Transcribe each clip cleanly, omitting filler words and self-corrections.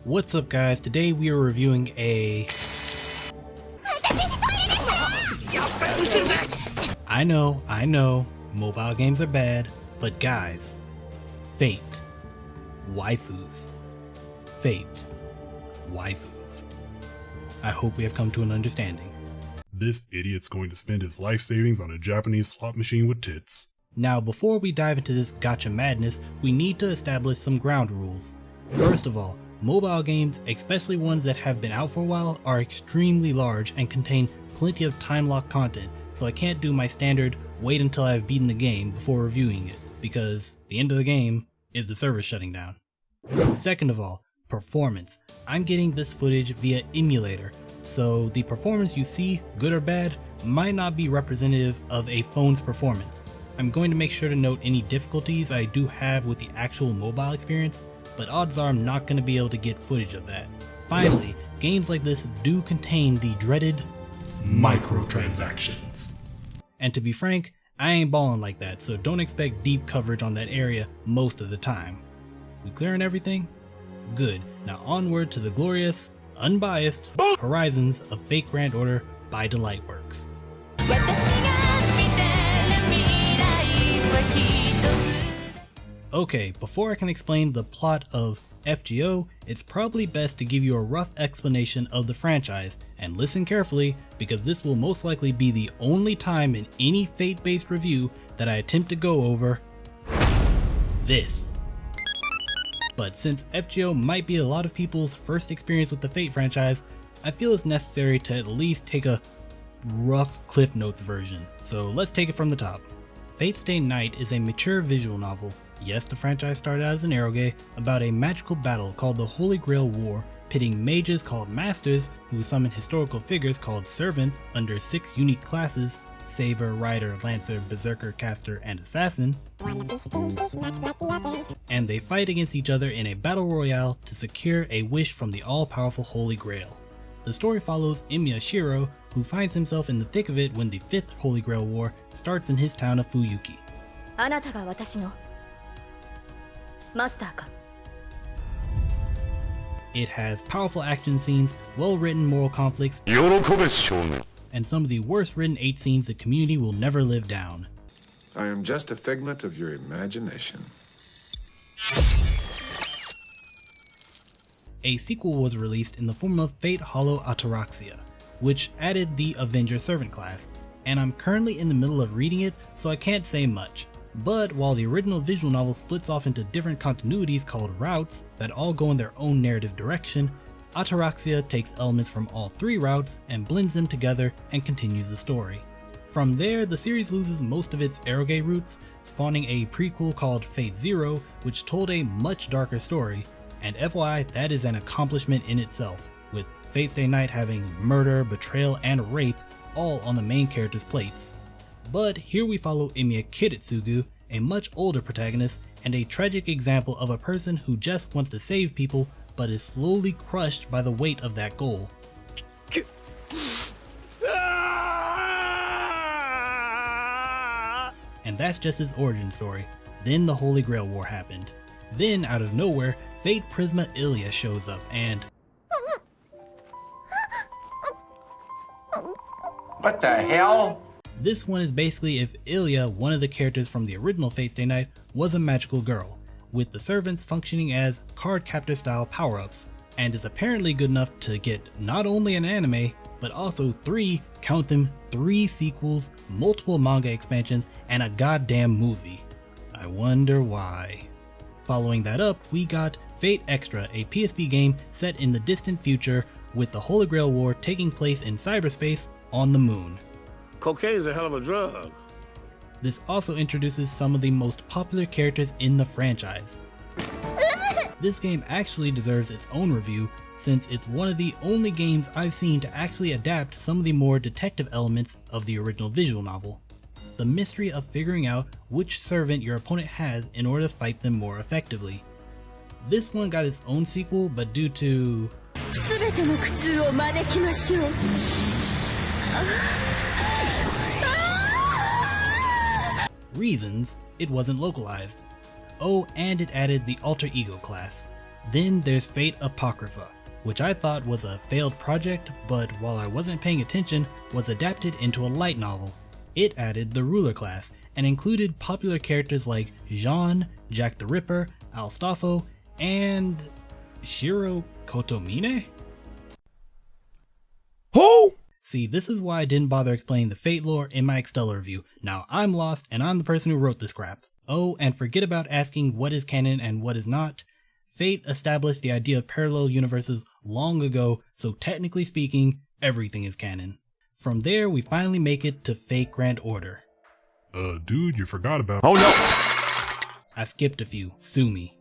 What's up guys, today we are reviewing a... I know, mobile games are bad, but guys, Fate. Waifus. Fate. Waifus. I hope we have come to an understanding. This idiot's going to spend his life savings on a Japanese slot machine with tits. Now before we dive into this gacha madness, we need to establish some ground rules. First of all, mobile games, especially ones that have been out for a while, are extremely large and contain plenty of time-locked content, so I can't do my standard wait until I've beaten the game before reviewing it, because the end of the game is the server shutting down. Second of all, performance. I'm getting this footage via emulator, so the performance you see, good or bad, might not be representative of a phone's performance. I'm going to make sure to note any difficulties I do have with the actual mobile experience, but odds are I'm not going to be able to get footage of that. Finally, games like this do contain the dreaded microtransactions. And to be frank, I ain't balling like that, so don't expect deep coverage on that area most of the time. We clearing everything? Good. Now onward to the glorious, unbiased Horizons of Fate Grand Order by Delightworks. Okay, before I can explain the plot of FGO, it's probably best to give you a rough explanation of the franchise, and listen carefully because this will most likely be the only time in any Fate-based review that I attempt to go over this. But since FGO might be a lot of people's first experience with the Fate franchise, I feel it's necessary to at least take a rough Cliff Notes version, so let's take it from the top. Fate Stay Night is a mature visual novel. Yes, the franchise started out as an eroge about a magical battle called the Holy Grail War, pitting mages called Masters who summon historical figures called Servants under 6 unique classes: Saber, Rider, Lancer, Berserker, Caster, and Assassin. And they fight against each other in a battle royale to secure a wish from the all-powerful Holy Grail. The story follows Emiya Shiro, who finds himself in the thick of it when the 5th Holy Grail War starts in his town of Fuyuki. It has powerful action scenes, well-written moral conflicts, and some of the worst-written 8 scenes the community will never live down. I am just a figment of your imagination. A sequel was released in the form of Fate Hollow Ataraxia, which added the Avenger Servant class, and I'm currently in the middle of reading it, so I can't say much. But while the original visual novel splits off into different continuities called routes that all go in their own narrative direction, Ataraxia takes elements from all 3 routes and blends them together and continues the story. From there, the series loses most of its eroge roots, spawning a prequel called Fate Zero, which told a much darker story, and FYI, that is an accomplishment in itself, with Fate Stay Night having murder, betrayal, and rape all on the main character's plates. But here we follow Emiya Kiritsugu, a much older protagonist and a tragic example of a person who just wants to save people but is slowly crushed by the weight of that goal. And that's just his origin story. Then the Holy Grail War happened. Then out of nowhere, Fate Prisma Ilya shows up and... What the hell? This one is basically if Ilya, one of the characters from the original Fate Stay Night, was a magical girl, with the servants functioning as card captor style power-ups, and is apparently good enough to get not only an anime, but also 3, count them, 3 sequels, multiple manga expansions, and a goddamn movie. I wonder why. Following that up, we got Fate Extra, a PSP game set in the distant future with the Holy Grail War taking place in cyberspace on the moon. Cocaine is a hell of a drug. This also introduces some of the most popular characters in the franchise. This game actually deserves its own review since it's one of the only games I've seen to actually adapt some of the more detective elements of the original visual novel. The mystery of figuring out which servant your opponent has in order to fight them more effectively. This one got its own sequel, but due to reasons, it wasn't localized. Oh, and it added the alter ego class. Then there's Fate Apocrypha, which I thought was a failed project, but while I wasn't paying attention, was adapted into a light novel. It added the ruler class, and included popular characters like Jean, Jack the Ripper, Alstafo, and Shiro Kotomine? Who? See, this is why I didn't bother explaining the Fate lore in my Extella review. Now I'm lost, and I'm the person who wrote this crap. Oh, and forget about asking what is canon and what is not. Fate established the idea of parallel universes long ago, so technically speaking, everything is canon. From there, we finally make it to Fate Grand Order. Dude, you forgot about— Oh no! I skipped a few, sue me.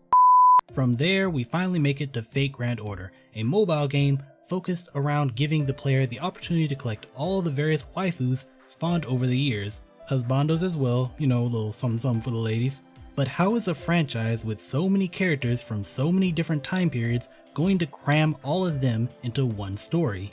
From there, we finally make it to Fate Grand Order, a mobile game focused around giving the player the opportunity to collect all the various waifus spawned over the years, husbandos as well, you know, a little something for the ladies. But how is a franchise with so many characters from so many different time periods going to cram all of them into one story?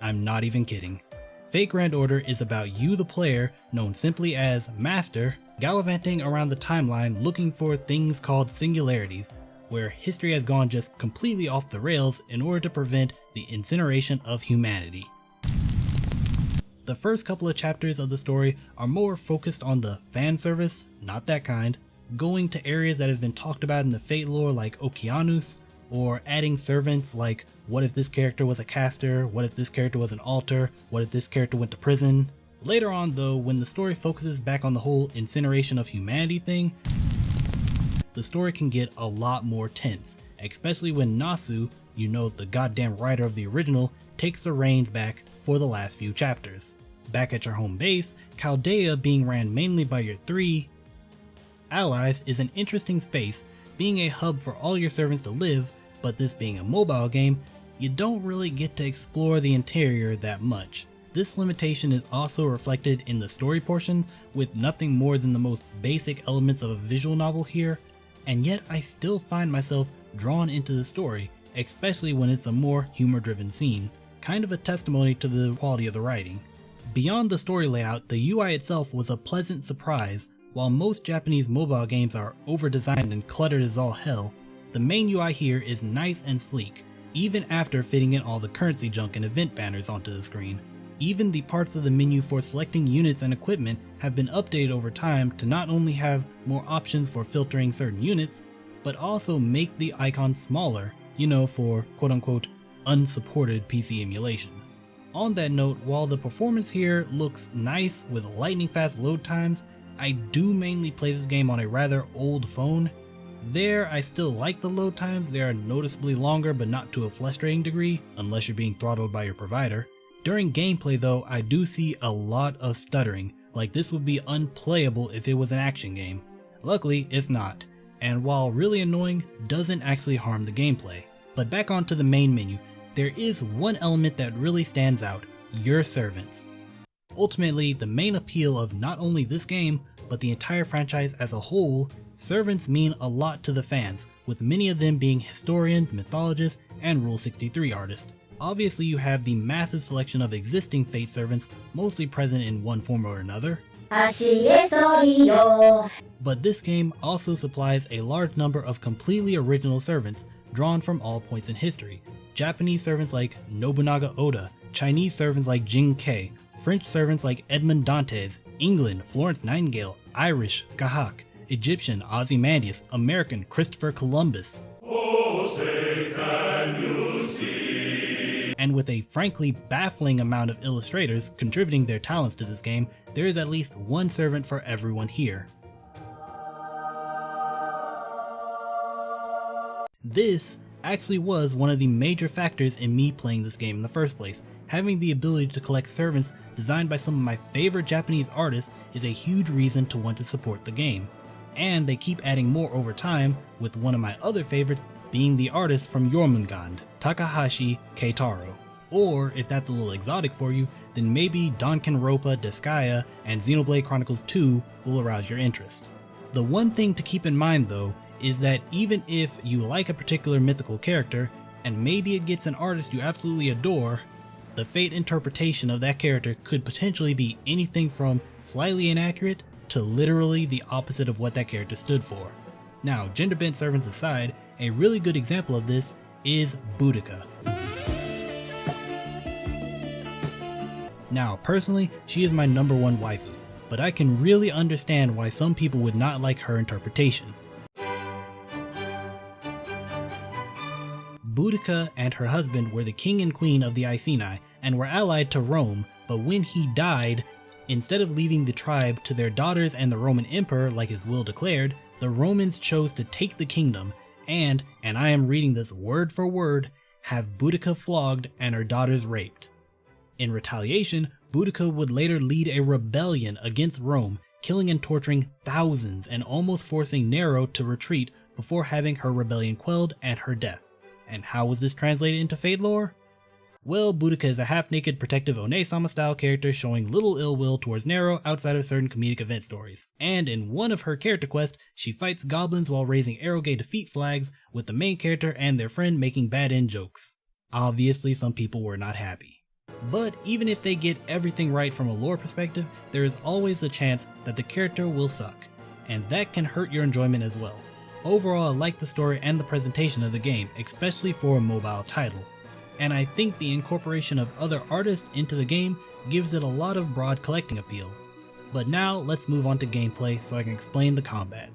I'm not even kidding. Fate Grand Order is about you, the player, known simply as Master, gallivanting around the timeline looking for things called singularities, where history has gone just completely off the rails in order to prevent the incineration of humanity. The first couple of chapters of the story are more focused on the fan service, not that kind, going to areas that have been talked about in the Fate lore like Okeanos, or adding servants like what if this character was a caster, what if this character was an altar, what if this character went to prison. Later on though, when the story focuses back on the whole incineration of humanity thing, the story can get a lot more tense, especially when Nasu, you know, the goddamn writer of the original, takes the reins back for the last few chapters. Back at your home base, Chaldea, being ran mainly by your 3 allies, is an interesting space, being a hub for all your servants to live, but this being a mobile game, you don't really get to explore the interior that much. This limitation is also reflected in the story portions, with nothing more than the most basic elements of a visual novel here, and yet I still find myself drawn into the story, especially when it's a more humor-driven scene, kind of a testimony to the quality of the writing. Beyond the story layout, the UI itself was a pleasant surprise. While most Japanese mobile games are over-designed and cluttered as all hell, the main UI here is nice and sleek, even after fitting in all the currency junk and event banners onto the screen. Even the parts of the menu for selecting units and equipment have been updated over time to not only have more options for filtering certain units, but also make the icon smaller, you know, for quote-unquote unsupported PC emulation. On that note, while the performance here looks nice with lightning fast load times, I do mainly play this game on a rather old phone. There, I still like the load times. They are noticeably longer, but not to a frustrating degree, unless you're being throttled by your provider. During gameplay though, I do see a lot of stuttering, like this would be unplayable if it was an action game. Luckily, it's not, and while really annoying, doesn't actually harm the gameplay. But back onto the main menu, there is one element that really stands out: your servants. Ultimately, the main appeal of not only this game, but the entire franchise as a whole, servants mean a lot to the fans, with many of them being historians, mythologists, and Rule 63 artists. Obviously you have the massive selection of existing Fate servants, mostly present in one form or another. But this game also supplies a large number of completely original servants, drawn from all points in history. Japanese servants like Nobunaga Oda, Chinese servants like Jin Kei, French servants like Edmond Dantes, England, Florence Nightingale, Irish, Skahak, Egyptian, Ozymandias, American, Christopher Columbus. Oh, say can you see? And with a frankly baffling amount of illustrators contributing their talents to this game, there is at least one servant for everyone here. This actually was one of the major factors in me playing this game in the first place. Having the ability to collect servants designed by some of my favorite Japanese artists is a huge reason to want to support the game. And they keep adding more over time, with one of my other favorites being the artist from Jormungand, Takahashi Keitaro. Or, if that's a little exotic for you, then maybe Danganronpa Disgaea and Xenoblade Chronicles 2 will arouse your interest. The one thing to keep in mind though, is that even if you like a particular mythical character, and maybe it gets an artist you absolutely adore, the Fate interpretation of that character could potentially be anything from slightly inaccurate to literally the opposite of what that character stood for. Now, gender-bent servants aside, a really good example of this is Boudica. Now, personally, she is my #1 waifu, but I can really understand why some people would not like her interpretation. Boudica and her husband were the king and queen of the Iceni and were allied to Rome, but when he died, instead of leaving the tribe to their daughters and the Roman emperor like his will declared, the Romans chose to take the kingdom and I am reading this word for word, have Boudica flogged and her daughters raped. In retaliation, Boudica would later lead a rebellion against Rome, killing and torturing thousands and almost forcing Nero to retreat before having her rebellion quelled and her death. And how was this translated into Fate lore? Well, Boudica is a half-naked protective One-sama style character showing little ill will towards Nero outside of certain comedic event stories. And in one of her character quests, she fights goblins while raising Eroge defeat flags, with the main character and their friend making bad end jokes. Obviously, some people were not happy. But even if they get everything right from a lore perspective, there is always a chance that the character will suck, and that can hurt your enjoyment as well. Overall, I like the story and the presentation of the game, especially for a mobile title. And I think the incorporation of other artists into the game gives it a lot of broad collecting appeal. But now, let's move on to gameplay so I can explain the combat.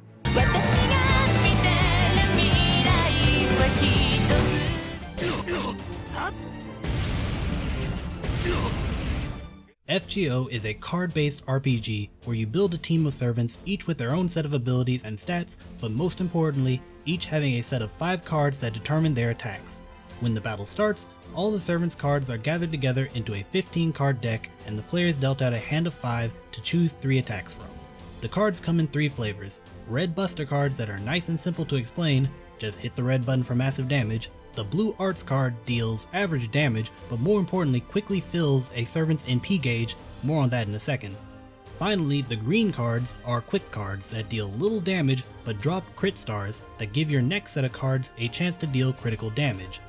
FGO is a card-based RPG where you build a team of servants, each with their own set of abilities and stats, but most importantly, each having a set of 5 cards that determine their attacks. When the battle starts, all the servants' cards are gathered together into a 15-card deck, and the player is dealt out a hand of 5 to choose 3 attacks from. The cards come in 3 flavors: red buster cards that are nice and simple to explain, just hit the red button for massive damage. The blue arts card deals average damage, but more importantly quickly fills a servant's NP gauge, more on that in a second. Finally, the green cards are quick cards that deal little damage but drop crit stars that give your next set of cards a chance to deal critical damage.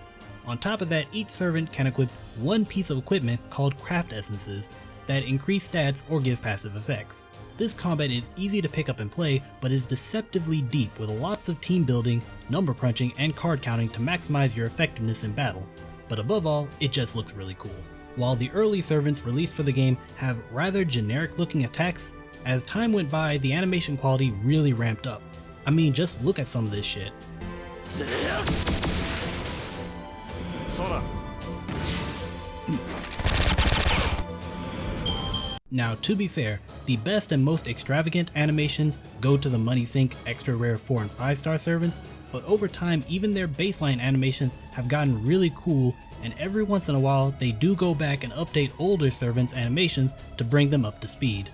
On top of that, each servant can equip one piece of equipment called craft essences that increase stats or give passive effects. This combat is easy to pick up and play, but is deceptively deep with lots of team building, number crunching, and card counting to maximize your effectiveness in battle. But above all, it just looks really cool. While the early servants released for the game have rather generic looking attacks, as time went by the animation quality really ramped up. I mean, just look at some of this shit. Now, to be fair, the best and most extravagant animations go to the money sink extra rare 4 and 5 star servants, but over time even their baseline animations have gotten really cool, and every once in a while they do go back and update older servants' animations to bring them up to speed.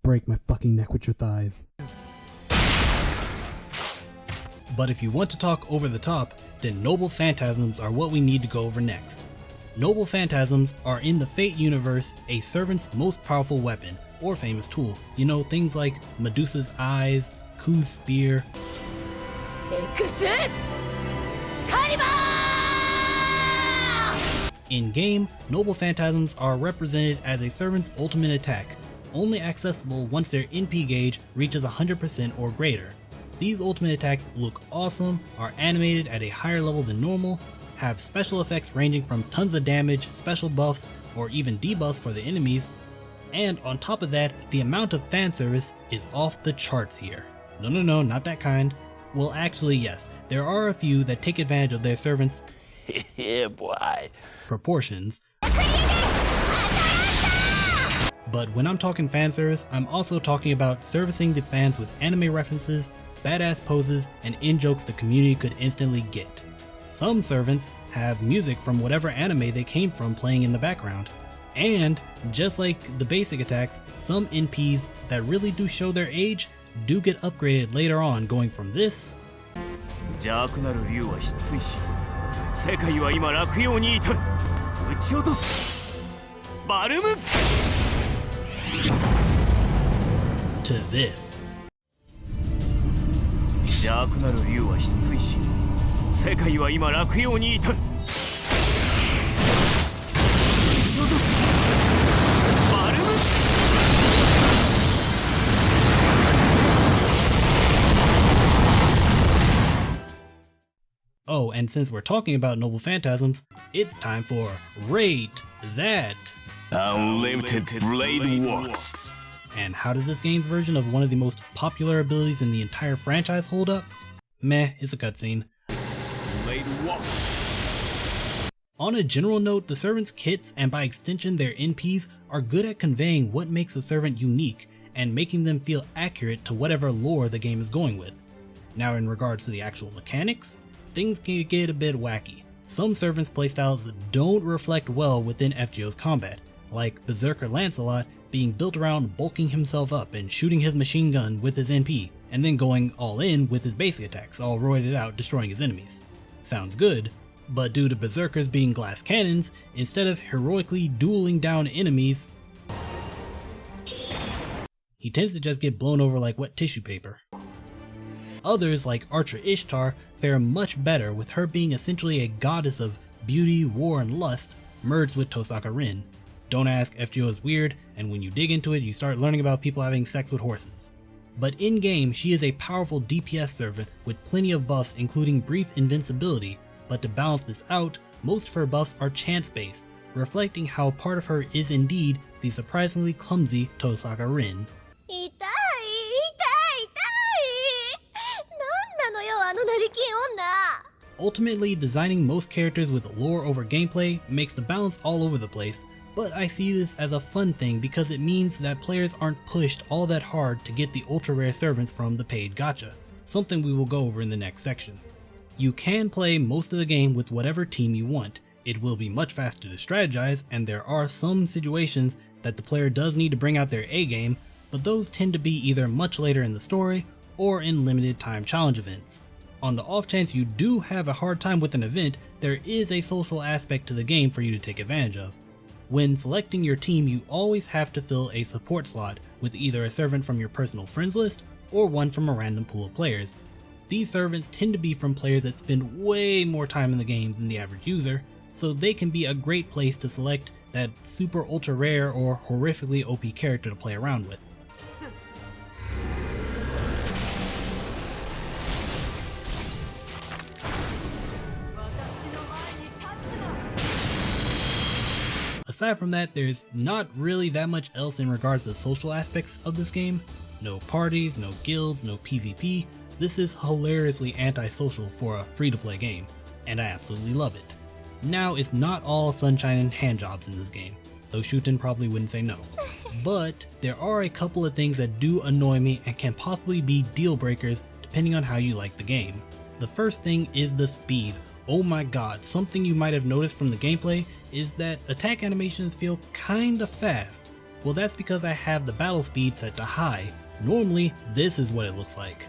Break my fucking neck with your thighs. But if you want to talk over the top, then Noble Phantasms are what we need to go over next. Noble Phantasms are in the Fate universe a servant's most powerful weapon, or famous tool. You know, things like Medusa's eyes, Ku's spear. In game, Noble Phantasms are represented as a servant's ultimate attack, only accessible once their NP gauge reaches 100% or greater. These ultimate attacks look awesome, are animated at a higher level than normal, have special effects ranging from tons of damage, special buffs, or even debuffs for the enemies, and on top of that, the amount of fan service is off the charts here. No, not that kind. Well, actually yes, there are a few that take advantage of their servants' Yeah, boy. proportions. But when I'm talking fan service, I'm also talking about servicing the fans with anime references, badass poses, and in-jokes the community could instantly get. Some servants have music from whatever anime they came from playing in the background. And, just like the basic attacks, some NPs that really do show their age do get upgraded later on, going from this to this. and since we're talking about Noble Phantasms, it's time for Rate That! Unlimited Blade Works. And how does this game's version of one of the most popular abilities in the entire franchise hold up? Meh, it's a cutscene. Blade Works. On a general note, the servant's kits, and by extension their NPs, are good at conveying what makes a servant unique and making them feel accurate to whatever lore the game is going with. Now in regards to the actual mechanics, things can get a bit wacky. Some servants' playstyles don't reflect well within FGO's combat, like Berserker Lancelot being built around bulking himself up and shooting his machine gun with his NP, and then going all in with his basic attacks, all roided out destroying his enemies. Sounds good, but due to Berserkers being glass cannons, instead of heroically dueling down enemies, he tends to just get blown over like wet tissue paper. Others, like Archer Ishtar, fare much better, with her being essentially a goddess of beauty, war, and lust, merged with Tosaka Rin. Don't ask, FGO is weird, and when you dig into it, you start learning about people having sex with horses. But in-game, she is a powerful DPS servant with plenty of buffs, including brief invincibility, but to balance this out, most of her buffs are chance-based, reflecting how part of her is indeed the surprisingly clumsy Tosaka Rin. Ultimately, designing most characters with lore over gameplay makes the balance all over the place, but I see this as a fun thing because it means that players aren't pushed all that hard to get the ultra rare servants from the paid gacha, something we will go over in the next section. You can play most of the game with whatever team you want. It will be much faster to strategize, and there are some situations that the player does need to bring out their A game, but those tend to be either much later in the story or in limited time challenge events. On the off chance you do have a hard time with an event, there is a social aspect to the game for you to take advantage of. When selecting your team, you always have to fill a support slot with either a servant from your personal friends list or one from a random pool of players. These servants tend to be from players that spend way more time in the game than the average user, so they can be a great place to select that super ultra rare or horrifically OP character to play around with. Aside from that, there's not really that much else in regards to social aspects of this game. No parties, no guilds, no PvP. This is hilariously antisocial for a free-to-play game, and I absolutely love it. Now, it's not all sunshine and handjobs in this game, though Shuten probably wouldn't say no. But there are a couple of things that do annoy me and can possibly be deal breakers depending on how you like the game. The first thing is the speed. Oh my god, something you might have noticed from the gameplay is that attack animations feel kinda fast. Well, that's because I have the battle speed set to high. Normally, this is what it looks like.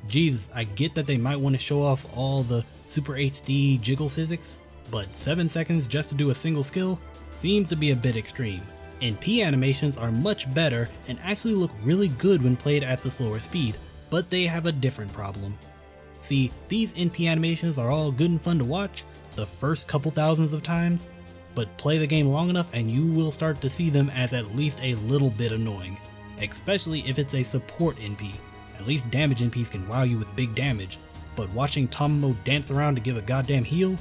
Jesus, I get that they might want to show off all the Super HD jiggle physics, but 7 seconds just to do a single skill seems to be a bit extreme. NP animations are much better and actually look really good when played at the slower speed, but they have a different problem. See, these NP animations are all good and fun to watch the first couple thousands of times, but play the game long enough and you will start to see them as at least a little bit annoying, especially if it's a support NP. At least damage NPs can wow you with big damage, but watching Tamamo dance around to give a goddamn heal?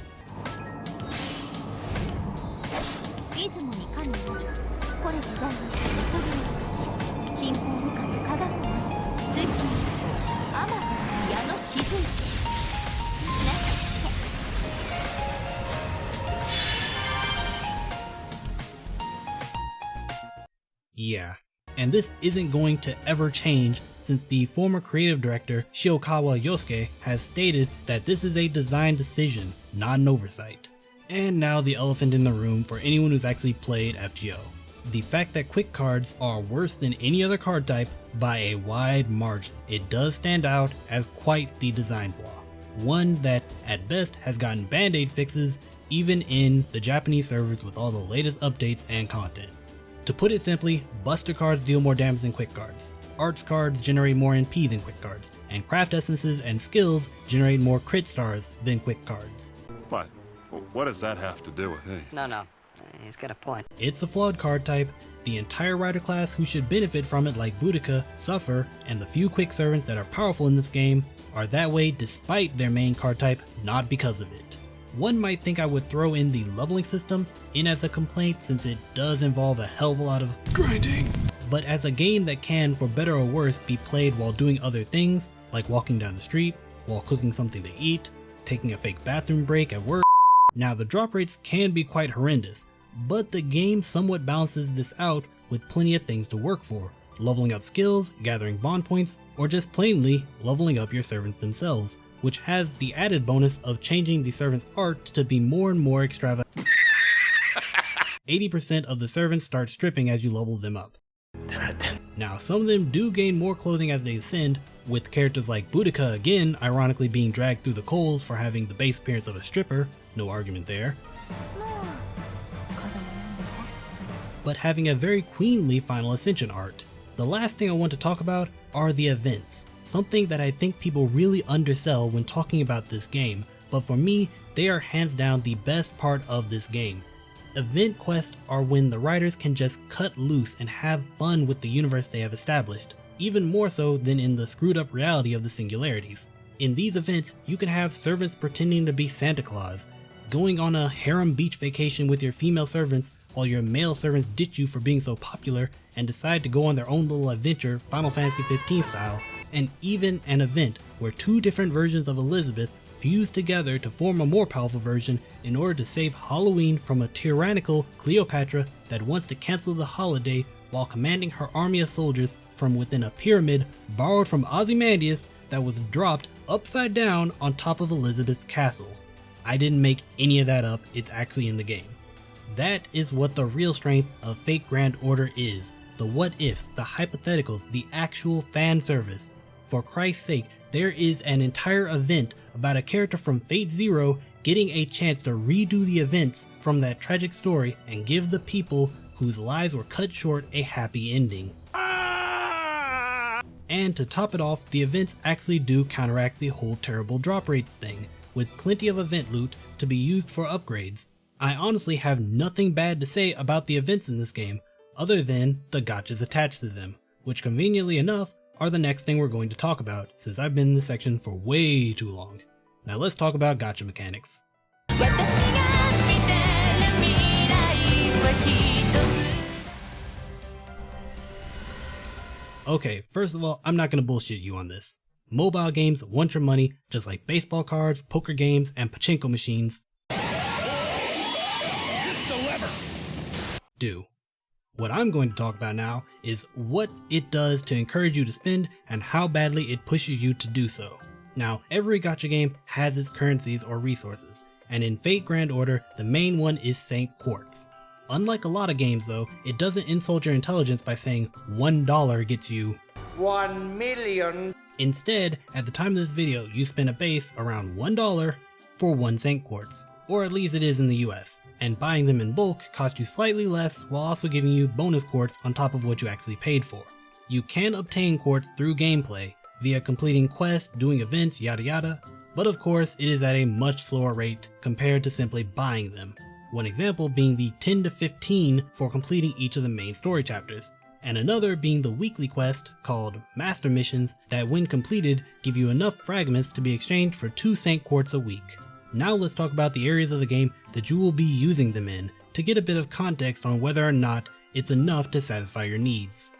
Yeah, and this isn't going to ever change since the former creative director Shiokawa Yosuke has stated that this is a design decision, not an oversight. And now the elephant in the room for anyone who's actually played FGO. The fact that quick cards are worse than any other card type by a wide margin. It does stand out as quite the design flaw. One that at best has gotten band-aid fixes even in the Japanese servers with all the latest updates and content. To put it simply, Buster cards deal more damage than quick cards. Arts cards generate more NP than quick cards, and craft essences and skills generate more crit stars than quick cards. What? What does that have to do with me? No. He's got a point. It's a flawed card type. The entire rider class who should benefit from it, like Boudica, suffer, and the few quick servants that are powerful in this game are that way despite their main card type, not because of it. One might think I would throw in the leveling system in as a complaint since it does involve a hell of a lot of grinding. But as a game that can, for better or worse, be played while doing other things, like walking down the street, while cooking something to eat, taking a fake bathroom break at work. Now the drop rates can be quite horrendous, but the game somewhat balances this out with plenty of things to work for, leveling up skills, gathering bond points, or just plainly leveling up your servants themselves, which has the added bonus of changing the servants' art to be more and more extravagant. 80% of the servants start stripping as you level them up. 10 out of 10. Now some of them do gain more clothing as they ascend, with characters like Boudica again ironically being dragged through the coals for having the base appearance of a stripper, no argument there, but having a very queenly final ascension art. The last thing I want to talk about are the events, something that I think people really undersell when talking about this game, but for me, they are hands down the best part of this game. Event quests are when the writers can just cut loose and have fun with the universe they have established, even more so than in the screwed up reality of the singularities. In these events, you can have servants pretending to be Santa Claus, going on a harem beach vacation with your female servants while your male servants ditch you for being so popular and decide to go on their own little adventure Final Fantasy 15 style, and even an event where two different versions of Elizabeth fuse together to form a more powerful version in order to save Halloween from a tyrannical Cleopatra that wants to cancel the holiday while commanding her army of soldiers from within a pyramid borrowed from Ozymandias that was dropped upside down on top of Elizabeth's castle. I didn't make any of that up, it's actually in the game. That is what the real strength of Fate Grand Order is. The what ifs, the hypotheticals, the actual fan service. For Christ's sake, there is an entire event about a character from Fate Zero getting a chance to redo the events from that tragic story and give the people whose lives were cut short a happy ending. And to top it off, the events actually do counteract the whole terrible drop rates thing, with plenty of event loot to be used for upgrades. I honestly have nothing bad to say about the events in this game, other than the gachas attached to them, which conveniently enough are the next thing we're going to talk about, since I've been in this section for way too long. Now let's talk about gacha mechanics. Okay, first of all, I'm not gonna bullshit you on this. Mobile games want your money just like baseball cards, poker games, and pachinko machines do. What I'm going to talk about now is what it does to encourage you to spend and how badly it pushes you to do so. Now, every gacha game has its currencies or resources, and in Fate Grand Order, the main one is Saint Quartz. Unlike a lot of games though, it doesn't insult your intelligence by saying $1 gets you 1 million. Instead, at the time of this video, you spend a base around $1 for 1 Saint Quartz, or at least it is in the US, and buying them in bulk costs you slightly less while also giving you bonus quartz on top of what you actually paid for. You can obtain quartz through gameplay, via completing quests, doing events, yada yada, but of course it is at a much slower rate compared to simply buying them. One example being the 10 to 15 for completing each of the main story chapters, and another being the weekly quest called Master Missions that when completed give you enough fragments to be exchanged for 2 Saint Quartz a week. Now let's talk about the areas of the game that you will be using them in, to get a bit of context on whether or not it's enough to satisfy your needs.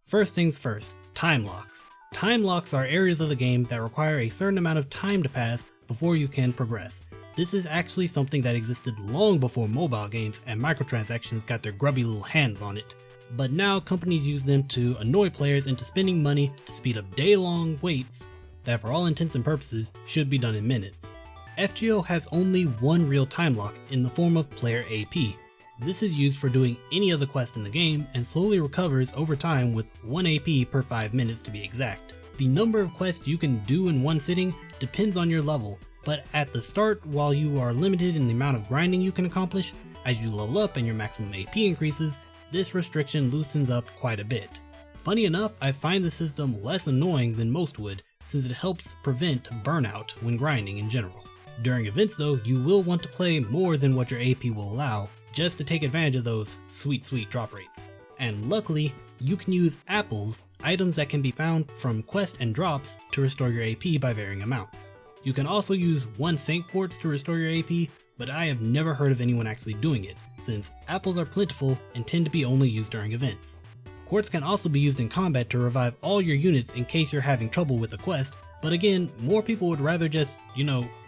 First things first, time locks. Time locks are areas of the game that require a certain amount of time to pass before you can progress. This is actually something that existed long before mobile games and microtransactions got their grubby little hands on it. But now companies use them to annoy players into spending money to speed up day-long waits that for all intents and purposes should be done in minutes. FGO has only one real time lock in the form of player AP. This is used for doing any other quest in the game and slowly recovers over time with 1 AP per 5 minutes to be exact. The number of quests you can do in one sitting depends on your level, but at the start, while you are limited in the amount of grinding you can accomplish, as you level up and your maximum AP increases, this restriction loosens up quite a bit. Funny enough, I find the system less annoying than most would, since it helps prevent burnout when grinding in general. During events though, you will want to play more than what your AP will allow, just to take advantage of those sweet drop rates. And luckily, you can use apples, items that can be found from quests and drops, to restore your AP by varying amounts. You can also use 1 Saint Quartz to restore your AP, but I have never heard of anyone actually doing it, since apples are plentiful and tend to be only used during events. Quartz can also be used in combat to revive all your units in case you're having trouble with the quest, but again, more people would rather just,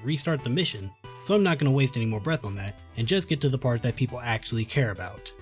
restart the mission, so I'm not going to waste any more breath on that, and just get to the part that people actually care about.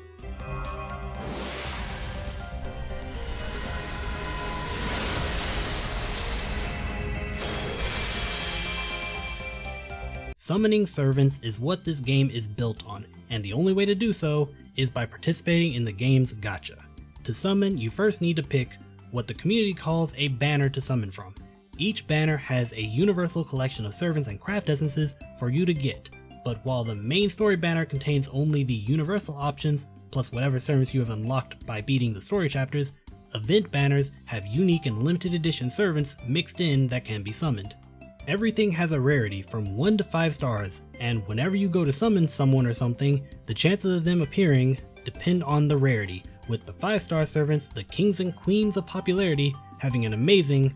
Summoning servants is what this game is built on, and the only way to do so is by participating in the game's gacha. To summon, you first need to pick what the community calls a banner to summon from. Each banner has a universal collection of servants and craft essences for you to get, but while the main story banner contains only the universal options plus whatever servants you have unlocked by beating the story chapters, event banners have unique and limited edition servants mixed in that can be summoned. Everything has a rarity from 1 to 5 stars, and whenever you go to summon someone or something, the chances of them appearing depend on the rarity, with the 5-star servants, the kings and queens of popularity, having an amazing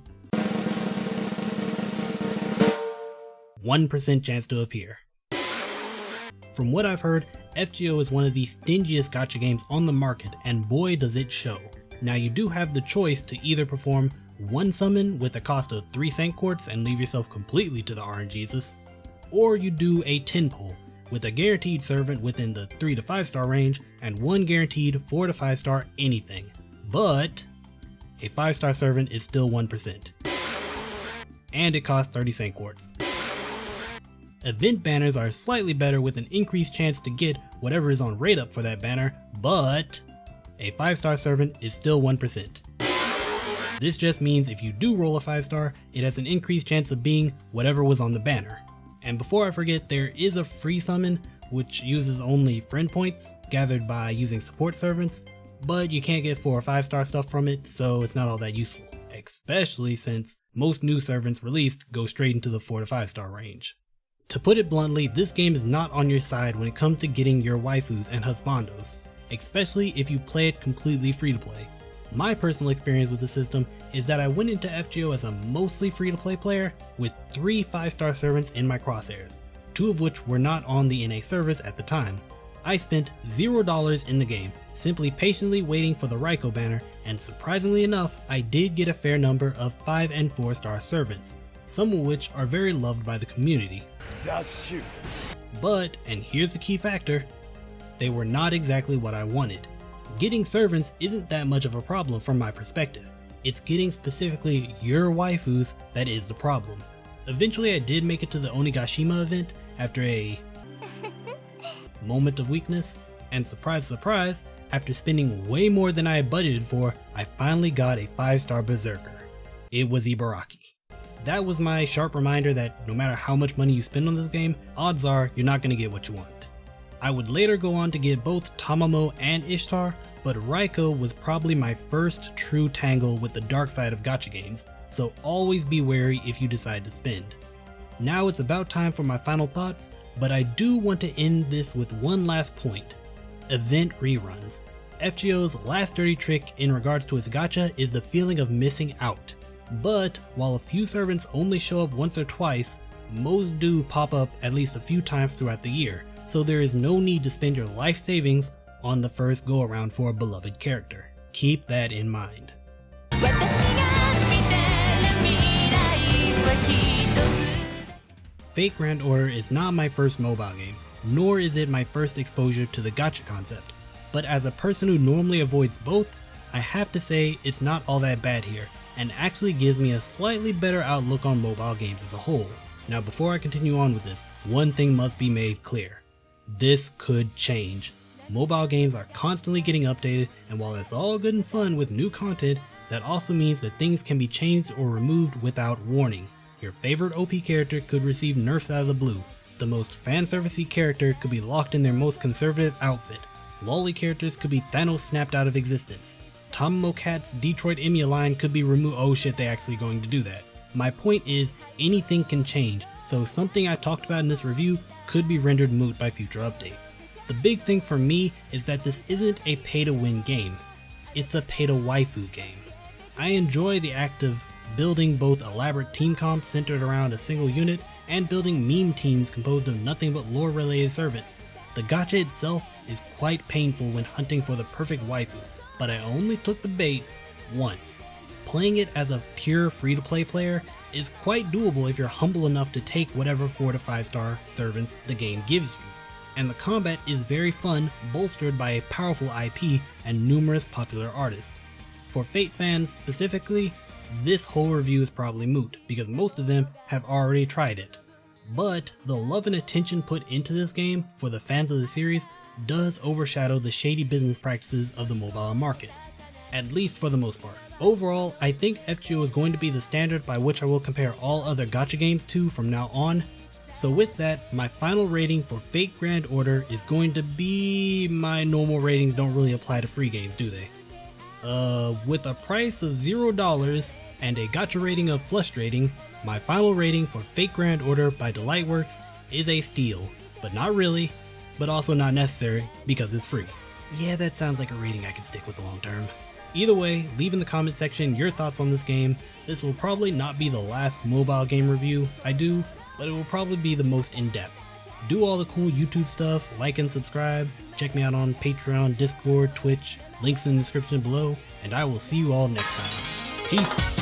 1% chance to appear. From what I've heard, FGO is one of the stingiest gacha games on the market, and boy does it show. Now you do have the choice to either perform 1 summon with a cost of 3 Saint Quartz and leave yourself completely to the RNGesus, or you do a 10 pull with a guaranteed servant within the 3 to 5 star range and 1 guaranteed 4 to 5 star anything. But a 5-star servant is still 1%, and it costs 30 Saint Quartz. Event banners are slightly better with an increased chance to get whatever is on rate up for that banner, but a 5-star servant is still 1%. This just means if you do roll a 5-star, it has an increased chance of being whatever was on the banner. And before I forget, there is a free summon which uses only friend points gathered by using support servants, but you can't get 4 or 5-star stuff from it, so it's not all that useful, especially since most new servants released go straight into the 4 to 5-star range. To put it bluntly, this game is not on your side when it comes to getting your waifus and husbandos, especially if you play it completely free to play. My personal experience with the system is that I went into FGO as a mostly free to play player with 3 5-star servants in my crosshairs, 2 of which were not on the NA servers at the time. I spent $0 in the game, simply patiently waiting for the Raiko banner, and surprisingly enough, I did get a fair number of 5 and 4-star servants, some of which are very loved by the community. But, and here's the key factor, they were not exactly what I wanted. Getting servants isn't that much of a problem from my perspective. It's getting specifically your waifus that is the problem. Eventually I did make it to the Onigashima event after a moment of weakness, and surprise surprise, after spending way more than I had budgeted for, I finally got a 5-star berserker. It was Ibaraki. That was my sharp reminder that no matter how much money you spend on this game, odds are you're not going to get what you want. I would later go on to get both Tamamo and Ishtar, but Raiko was probably my first true tangle with the dark side of gacha games, so always be wary if you decide to spend. Now it's about time for my final thoughts, but I do want to end this with one last point. Event reruns. FGO's last dirty trick in regards to its gacha is the feeling of missing out. But while a few servants only show up once or twice, most do pop up at least a few times throughout the year, so there is no need to spend your life savings on the first go around for a beloved character. Keep that in mind. Fate Grand Order is not my first mobile game, nor is it my first exposure to the gacha concept, but as a person who normally avoids both, I have to say it's not all that bad here, and actually gives me a slightly better outlook on mobile games as a whole. Now before I continue on with this, one thing must be made clear. This could change. Mobile games are constantly getting updated, and while it's all good and fun with new content, that also means that things can be changed or removed without warning. Your favorite OP character could receive nerfs out of the blue. The most fanservice-y character could be locked in their most conservative outfit. Lolly characters could be Thanos snapped out of existence. Tamamo Cat's Detroit Emu line could be removed. Oh shit, they actually going to do that. My point is, anything can change, so something I talked about in this review could be rendered moot by future updates. The big thing for me is that this isn't a pay-to-win game, it's a pay-to-waifu game. I enjoy the act of building both elaborate team comps centered around a single unit and building meme teams composed of nothing but lore-related servants. The gacha itself is quite painful when hunting for the perfect waifu, but I only took the bait once. Playing it as a pure free-to-play player is quite doable if you're humble enough to take whatever 4 to 5 star servants the game gives you. And the combat is very fun, bolstered by a powerful IP and numerous popular artists. For Fate fans specifically, this whole review is probably moot because most of them have already tried it. But the love and attention put into this game for the fans of the series does overshadow the shady business practices of the mobile market, at least for the most part. Overall, I think FGO is going to be the standard by which I will compare all other gacha games to from now on. So with that, my final rating for Fate Grand Order is going to be, my normal ratings don't really apply to free games, do they? With a price of $0 and a gacha rating of frustrating, my final rating for Fate Grand Order by Delightworks is a steal, but not really, but also not necessary because it's free. Yeah, that sounds like a rating I can stick with long term. Either way, leave in the comment section your thoughts on this game. This will probably not be the last mobile game review I do, but it will probably be the most in-depth. Do all the cool YouTube stuff, like and subscribe, check me out on Patreon, Discord, Twitch, links in the description below, and I will see you all next time. Peace!